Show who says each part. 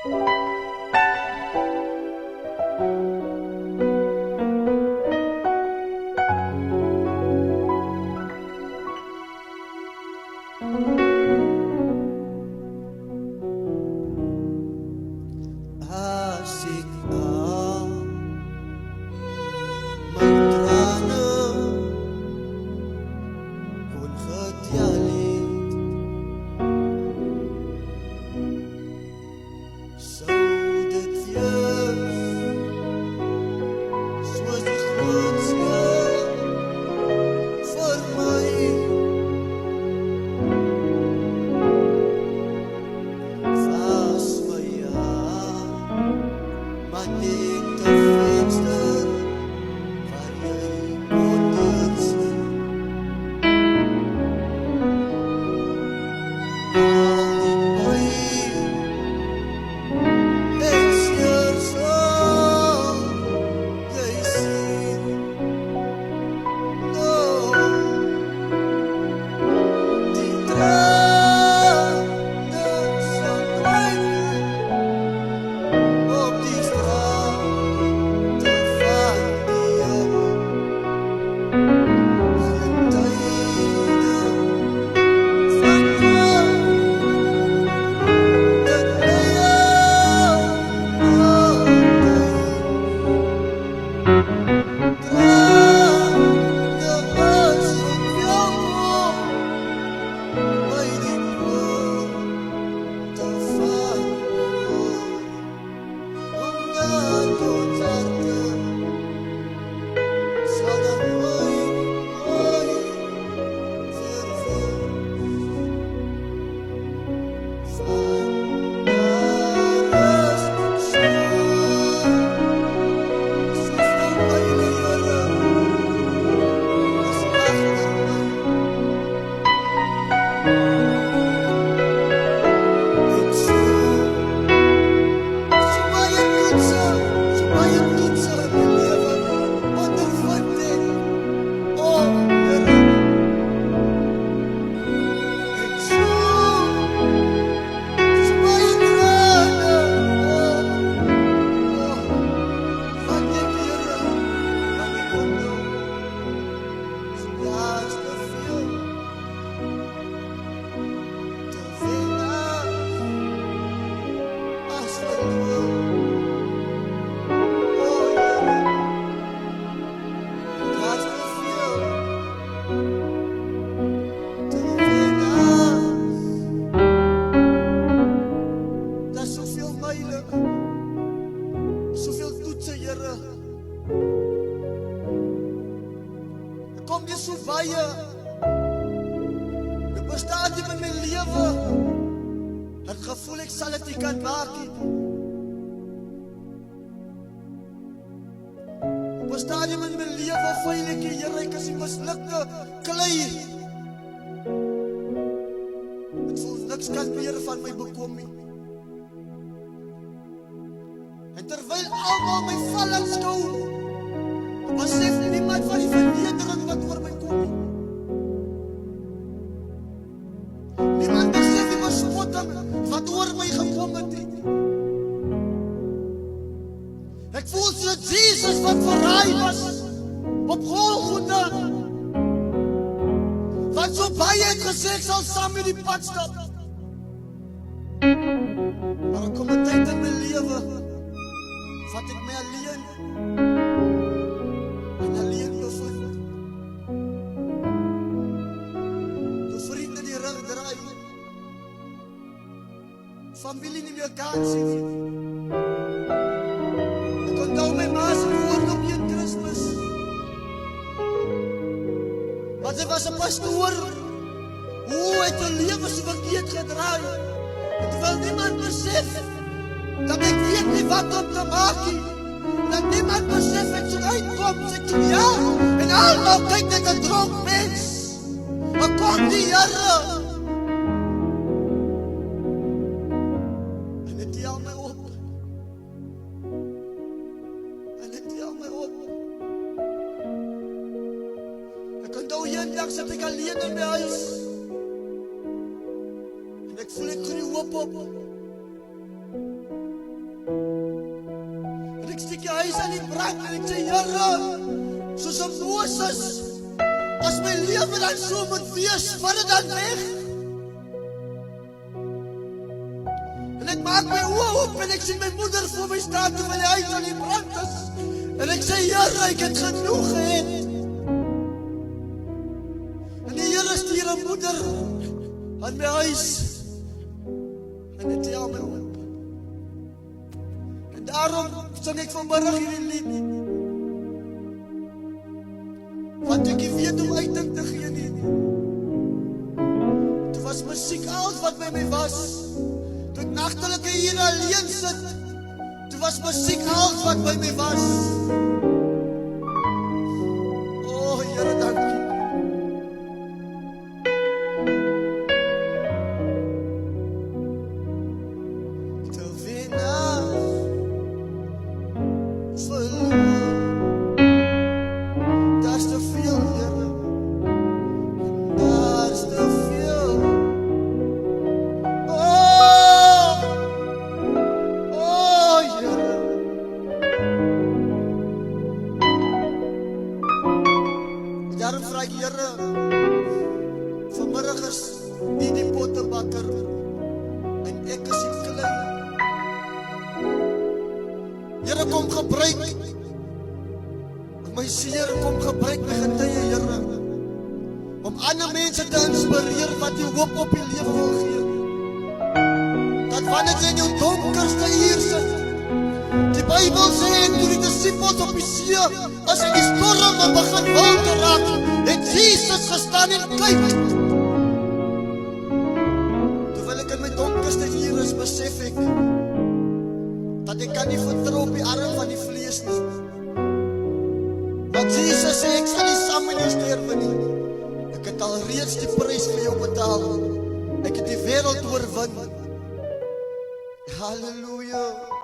Speaker 1: Asik my tranen kon gedjaleerd. Sou dit wees soos die grootste vir my. Was my maar net die venster waar jy onder sien. Al die pijn en seer sal jy sien. Oh, die trane sal druip op die straat van die Here. In tijden van nood, dit bly trane is onwelkom by die poorte van God. Omdat ons harte sal dan nooit verveel. Van daar is soveel pyle, Here, is agter my. En so baie toetse in my lewe ondervind ek. Oh, Here. En so baie trane, vat ek, Here, want ek onthou, daar's te veel, te weinig as verloor. Oh, Here, daar's te veel, te weinig. Daar's soveel myle, soveel toetse, Here. Ek kom weer so baie. Ek bestaan in my lewe. Het gevoel ek sal dit nie kan maak nie. Ek bestaan in my lewe vuil ek, Here, ek is die mislukte klei. Ek voel niks kan meer van my bekom nie. En terwyl almal my val aanskou, besef niemand van die vernedering wat oor my kom nie. Niemand besef die bespotting wat oor my gekom het nie. Ek voel so Jesus wat verraai was op Golgotha, wat so baie het gesê ek sal saam met die pad stap. Maar er kom 'n tyd in my lewe vat ek my alleen en alleen bevind. Toe vriende die rug draai, familie nie meer kan sien nie. Ek onthou my ma se woorde op een Kersfees, want sy was 'n pastoor. Hoe het haar lewe so verkeerd gedraai, en terwyl niemand besef dat ek weet nie wat om te maak nie, dat niemand besef ek sou uitkom, sê ek toe ja, en almal kyk net 'n dronk mens. Maar kom die Here en dit tel my op. En dit tel my op. Ek onthou eendag sit ek alleen in my huis en ek voel ek groei hoop op. in die brand en ek sê, Here, soos op Moses, as my lewe dan so moet wees, vat dit dan weg. En ek maak my oë op en ek sien my moeder voor my staan terwyl die huis aan die brand is. En ek sê, Here, ek het genoeg gehad. En die Here stuur 'n moeder aan my huis. En dit tel my op. En daarom sing ek vanmiddag hierdie lied. Want ek weet hoe uitdink te gee nie. Dit was musiek alles wat by my was. Toe ek nagtelike hier alleen sit, toe was musiek alles wat by my was. O, Here, dankie. Te winnaar verloor. Daar's te veel, Here. Daar's te veel. Here. Daarom vra ek, Here, vanmiddag is U die pottebakker en ek is die klei. Here, kom gebruik my seer, kom gebruik my getuie, Here, om ander mense te inspireer wat U hoop op die lewe wil gee. Dat wanneer jy in jou donkerste uur sit, die Bybel sê, toe die discipels op die see, as in die storm begin wil te raak, het Jesus gestaan en kyk. Terwyl ek in my donkerste uur is, besef ek, dat ek kan nie vertrou op die arm van die vlees nie. Want Jesus sê, ek sal nie saam met jou sterwe nie. Ek het al reeds die prys vir jou betaal. Ek het die wêreld oorwin. Halleluja.